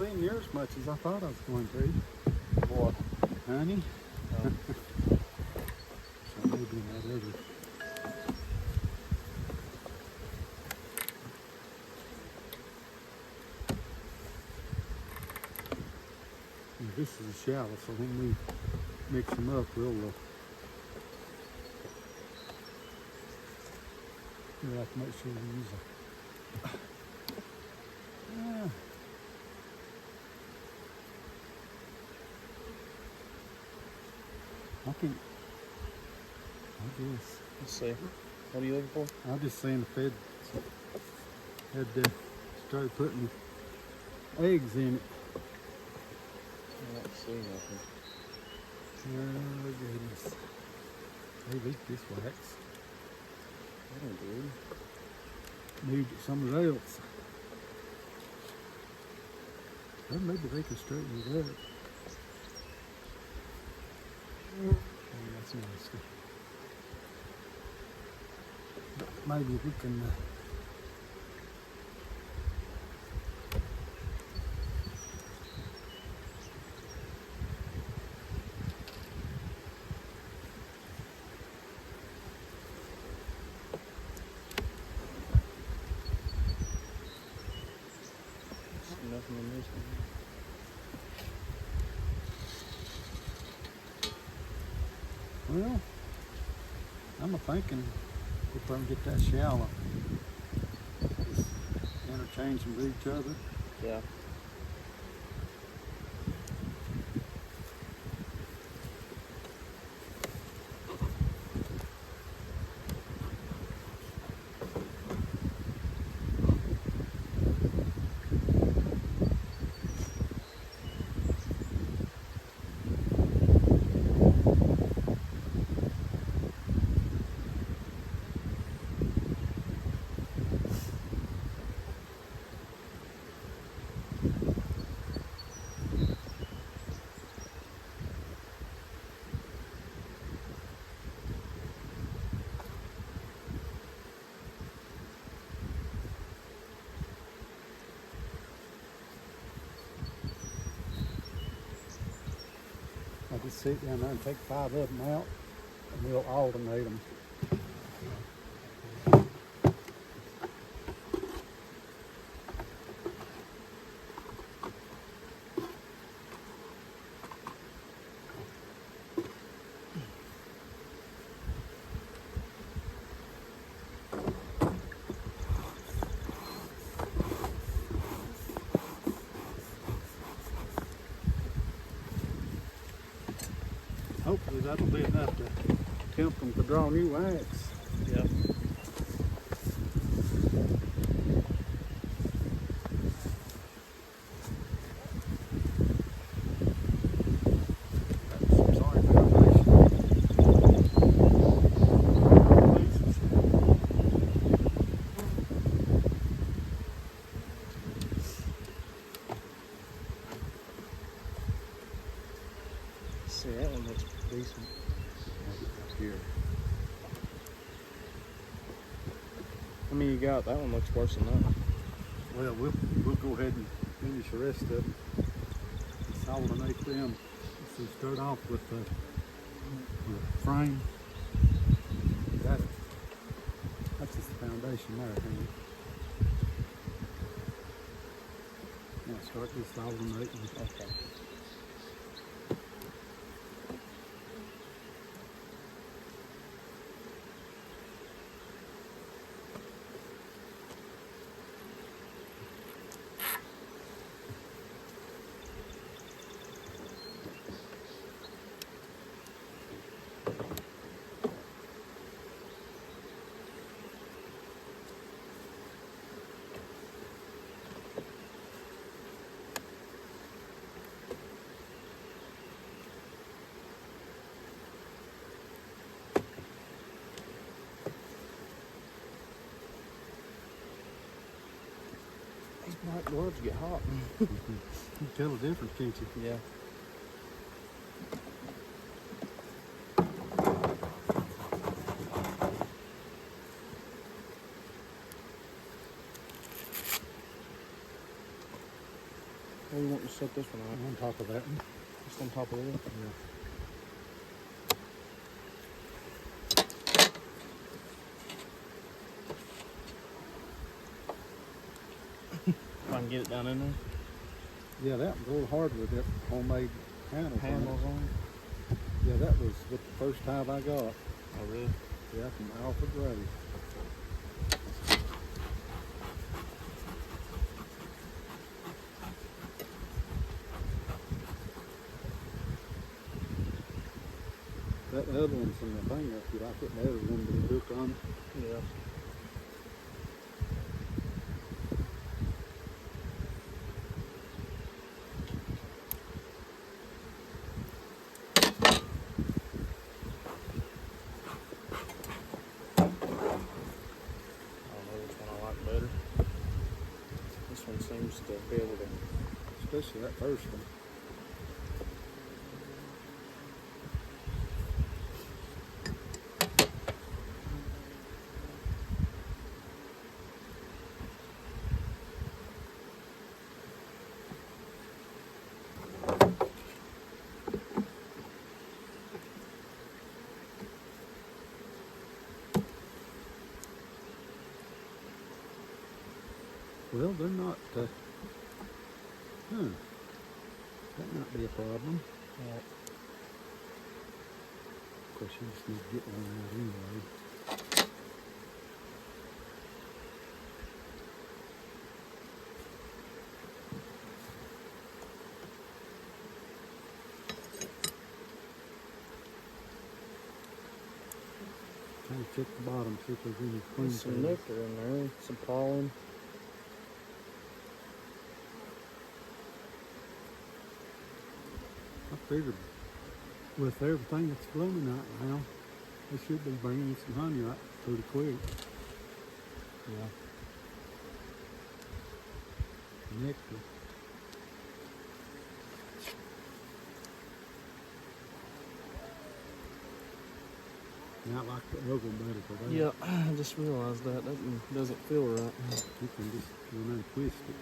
seen near as much as I thought I was going to. What? Honey. Oh. So maybe in that other. Yeah, this is a shallow, so when we mix them up, we'll have to make sure we use them. I can. I guess. Let's see. What are you looking for? I was just saying if they'd had started putting eggs in it. I don't see nothing. Oh goodness. They eat this wax. Oh, dude. Need something else. Well, maybe they can straighten it up. Oh, that's nasty. Maybe we can. Nothing in this one. Well, I'm thinking if I can get that shallow, just interchange them with each other. Yeah. I just sit down there and take 5 of them out, and we'll alternate them. Hopefully that'll be enough to tempt them to draw new wax. Yeah. Sorry, foundation. See, that one looks decent. Here. How many you got? That one looks worse than that. Well, we'll go ahead and finish the rest of them. Solidinate them. So start off with the frame. That's just the foundation there. Now start this solidinating. Okay. These black gloves get hot. You can tell the difference, can't you? Yeah. Where you want to set this one On top of that one. Just on top of it. Yeah. If I can get it down in there. Yeah, that was a little hard with that homemade handles. Handles on. Yeah, that was with the first Hive I got. Oh, really? Yeah, from Alfred Ray. That other one's from the thing up here. I put the other one with the hook on it. Yeah. This one seems to be able to. Especially that first one. Well, they're not, that might be a problem. Yeah. Of course, you just need to get one out anyway. Trying to check the bottom, see if there's any queen There's some cells. nectar in there, some pollen. I figured with everything that's blooming right now, they should be bringing some honey right pretty quick. Yeah. Nectar. And I like the other one better for that. Yeah, I just realized that. That one doesn't feel right. You can just run and twist it.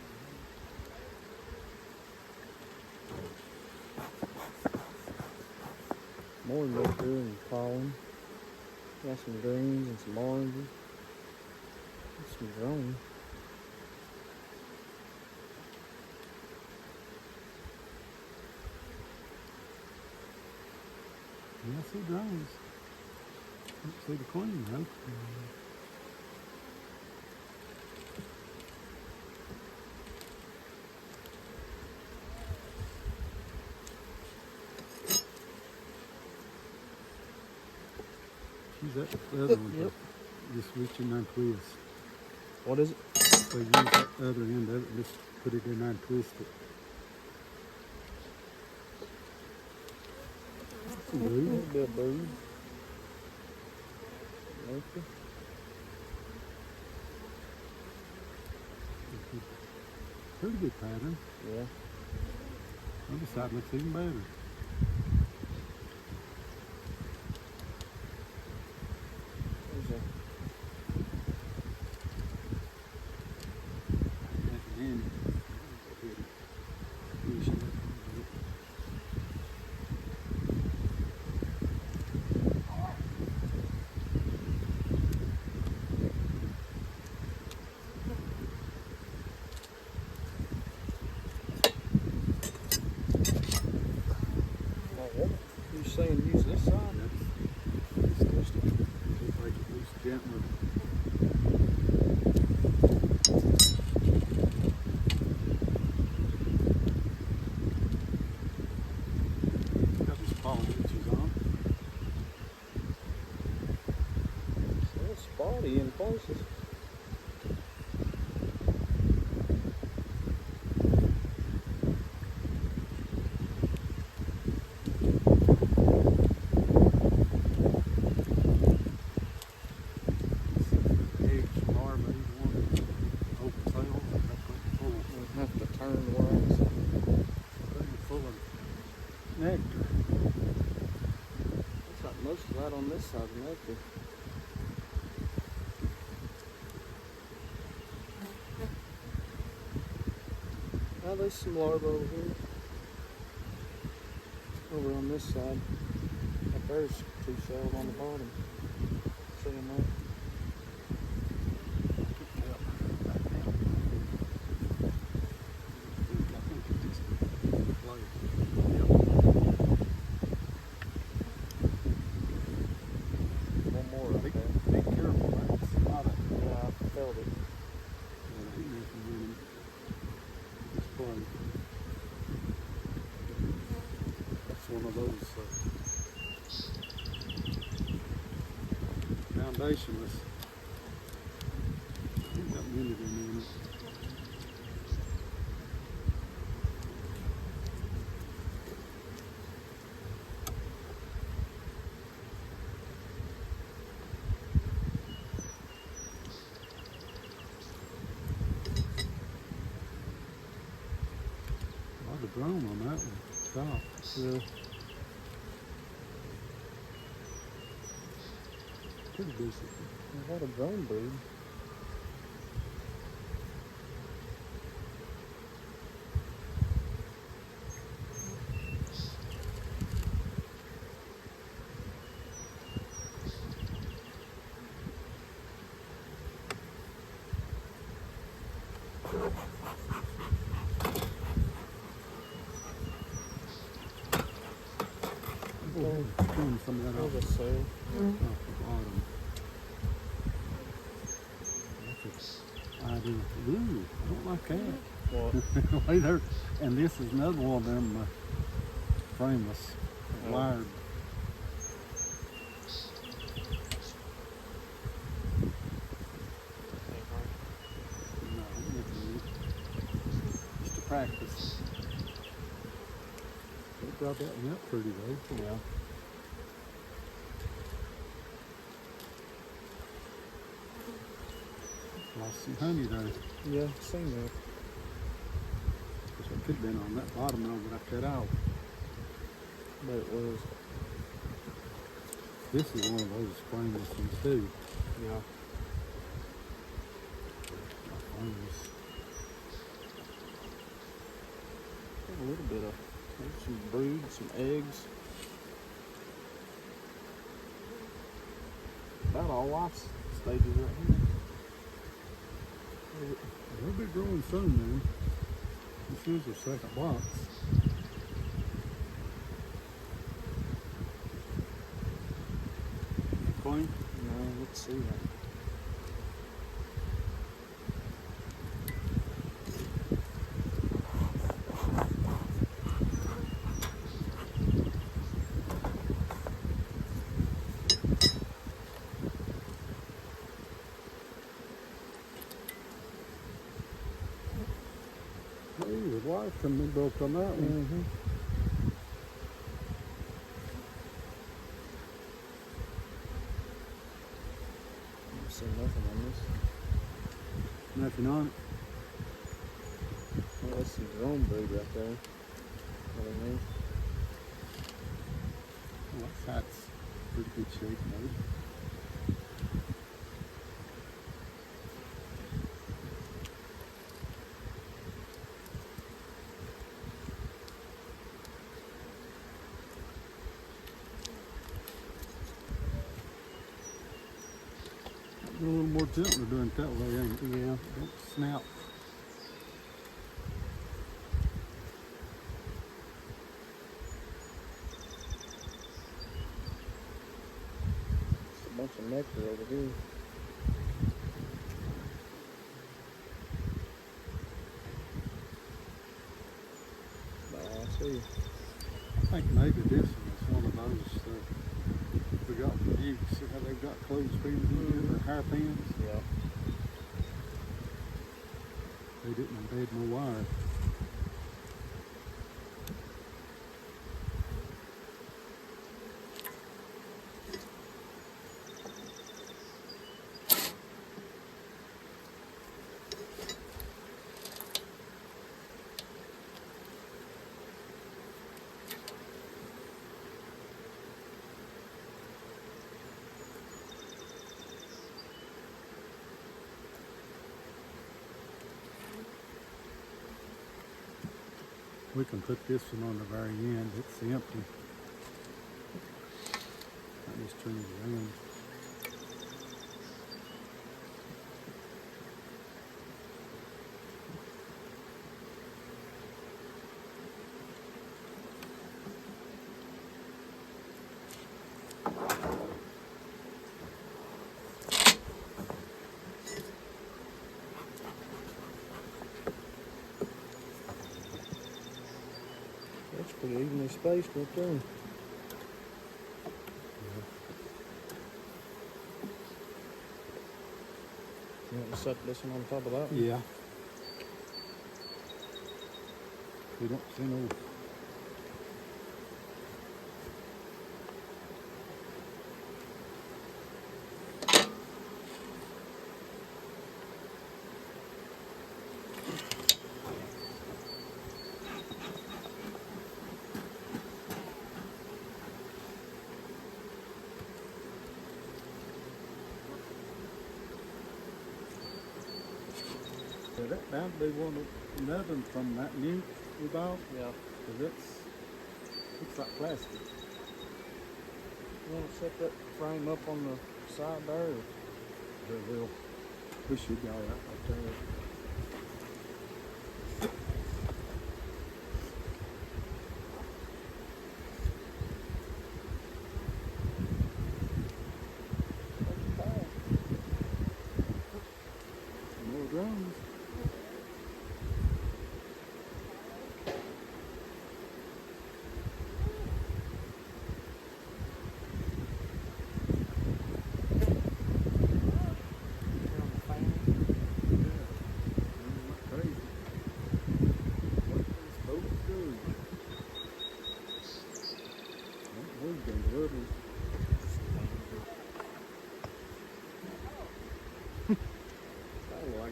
More nectar and pollen. Got some greens and some oranges. And some green. Yeah, I see drones. Don't see the queen though. Use that other one. Yep. Just reach in there and twist. What is it? So use that other end of it and just put it in there and twist it. Some A little blue. bit of blue. Nectar. Pretty good pattern. Yeah. Other side looks even better. There's a At the end, finish it up. You saying use this side? It's just like it moves gently. Got these palm hitches on. It's a little spotty in places. Eggs from larvae, one open cell, and that's full. We'll have to turn the wax. Full of nectar. Looks like most of that on this side of nectar. Now there's some larvae over here. Over on this side. Up there's 2 shells on the bottom. See them there? One more up there. Be careful, that's not a Yeah, I felt it. That's one of those foundationless. Ain't got many of them in it. The drone on that one. Stop. Yeah. Pretty decent. There's a lot of drone breed. Clean some of that off There's a sail. the bottom. That's a idea. Ooh, I don't like that. What? Wait there. And this is another one of them frameless, wired. No, just to practice. They brought that one up pretty though. Yeah. Lost some honey there. Yeah, seen that. Which I could have been on that bottom though, but I cut out. But it was. This is one of those frameless ones too. Yeah. Not frameless. A little bit of. There's some brood, some eggs. About all life stages right here. They'll be growing soon then. This is their second box. Clean? No, let's see that. Hey, the wire couldn't be broke on that one. Mm-hmm. I see nothing on this. Nothing on it. Oh, that's some drone brood right there. Underneath. Well, that's pretty good shape though. Do a little more gentler doing it that way, ain't it? Yeah. Don't snap. Just a bunch of nectar over here. I see. I think maybe this one is one of those that we got from you. See how they've got closed fins in here, or hairpins? Yeah. They didn't embed no wire. We can put this one on the very end. It's empty. I just turn it around. That's pretty evenly spaced right there. You want to set this one on top of that one? Yeah. We don't see no. Yeah, that'd be one of another one from that new we bought. Yeah. Cause it's looks like plastic. You want to set that frame up on the side there? Or? We should be all right there. More drones.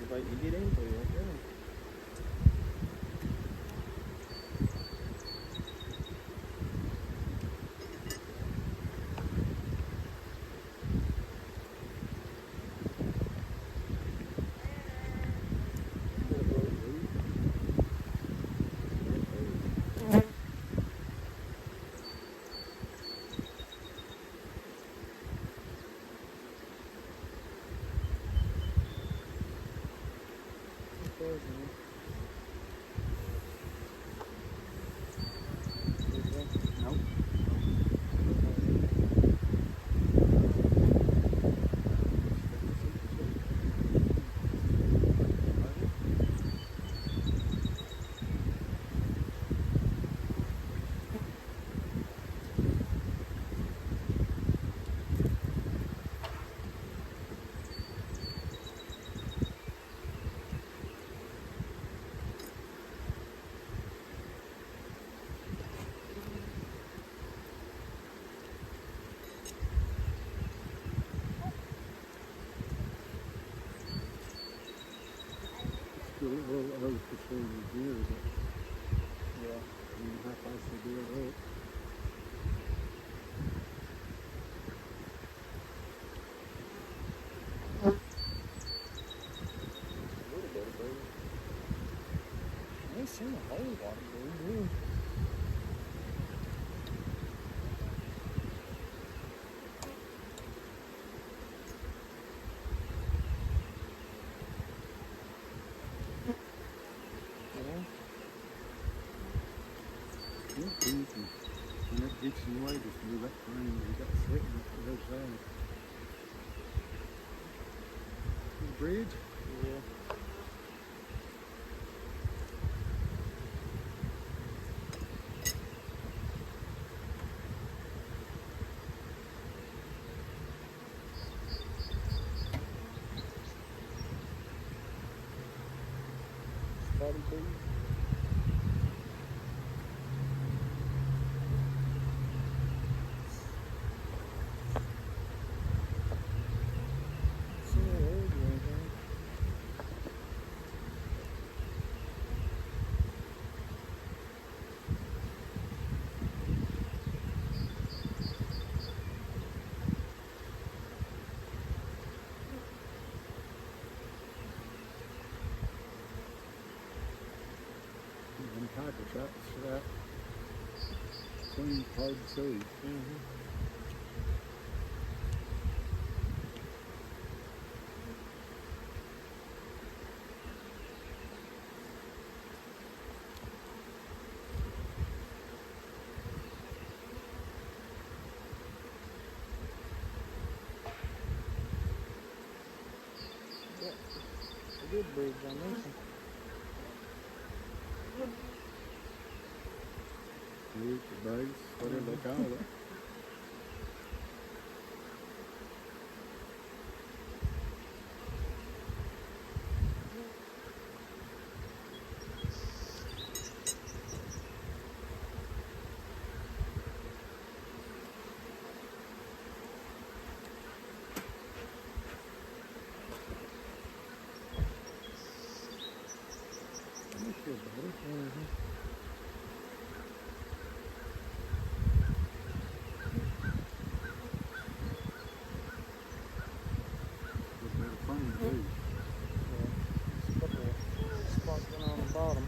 Like you get into right there. Nope. Still a little early for showing the deer, but Yeah. I mean, how fast they deer look. A little bit of bird. I ain't seen a whole lot of birds, really. Yeah, easy. When that gets in the way, just move that frame we got sitting at the other side. The bridge? Yeah. Spotty bee. See no eggs or anything. It's that clean, hard to see. A good bridge on this one. Root, the base, whatever they call it. That feels better. Feels better frame too. Yeah. There's a couple of spots going on the bottom.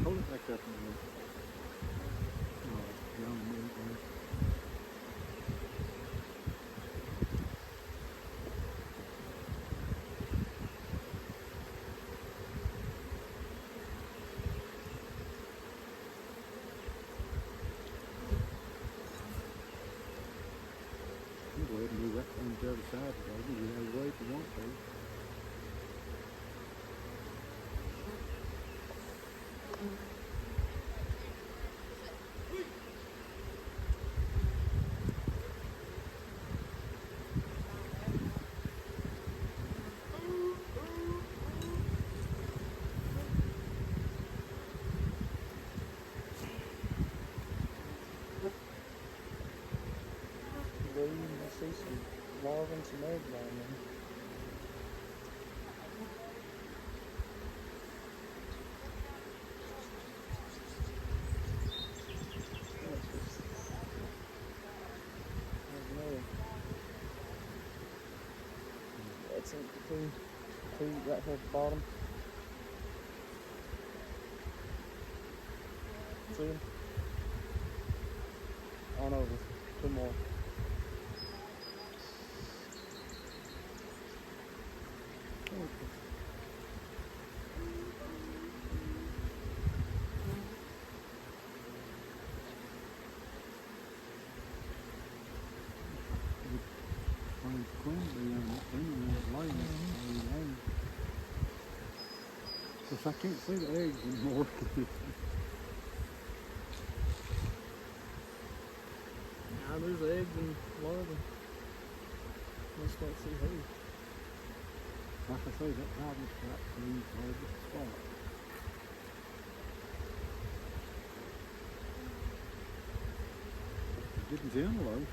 Hold it back up a minute. Oh, young meat there. You can go ahead and move that thing to the other side, baby. You have to wait if you want to. I see some larvae and some eggs down there. There's another. That's in two right here at the bottom. See them? On over. Two more. Frame's clean, but you know, it's laying. Because I can't see the eggs anymore. Now there's eggs and larvae. Just can't see who. Like I say, that problem's got clean, hard to spot. Getting thin though.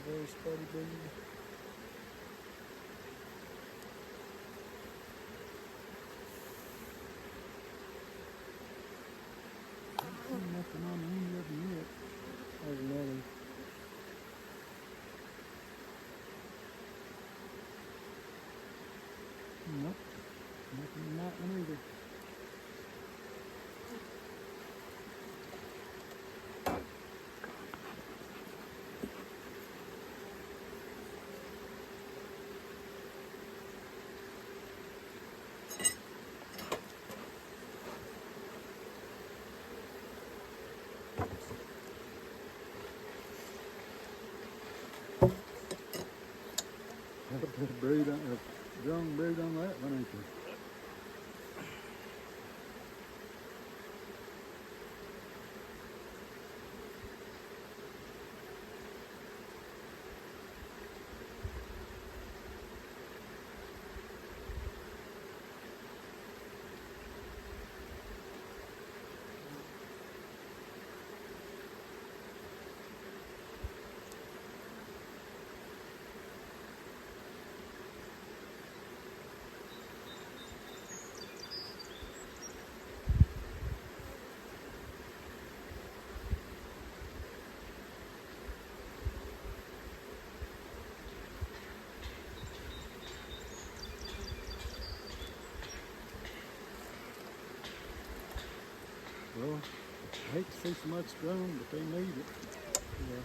Very spotty breed. Nothing on any of them yet. There's another. Nope. Nothing in that one either. Brood on, drone brood on that one, ain't you? Well, I hate to see so much drone, but they need it. Yeah.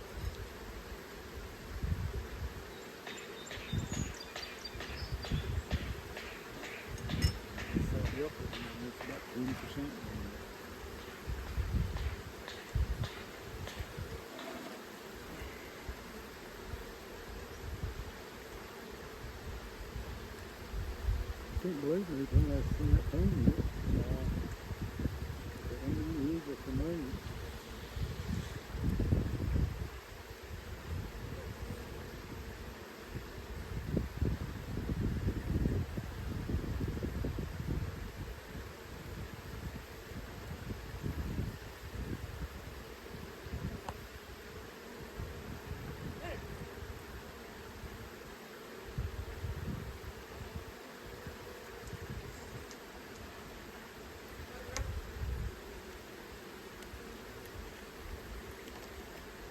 So, yep, it's about 20%. I can't believe anything I've seen that thing yet. How many years are familiar?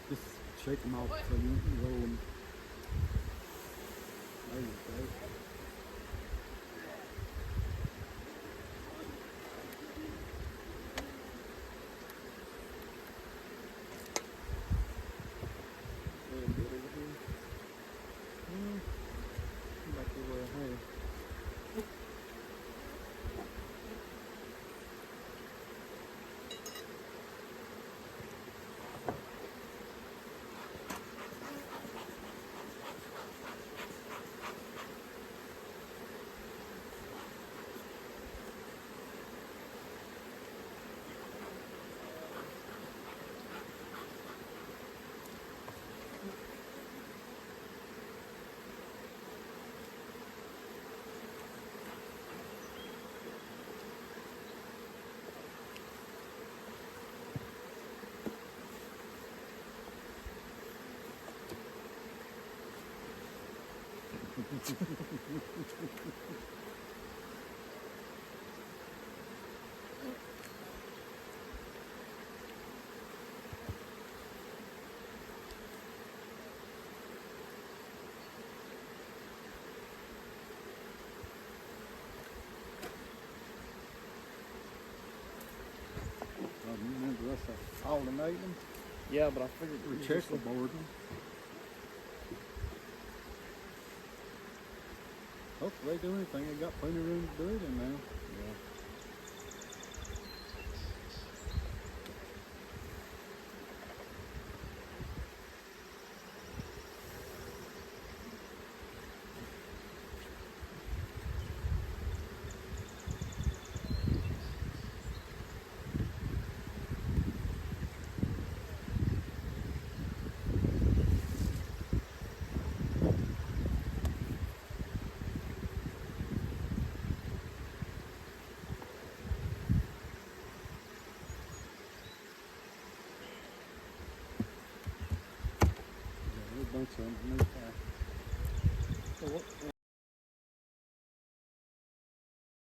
Just shake them off so you can roll them. There you go. A little bit over here. Back to where I had. You remember us alternating them? Yeah, but I figured We it was check just the board them. Hopefully they do anything. They got plenty of room to do it in now. Yeah. There's a bunch of them underneath there. So what?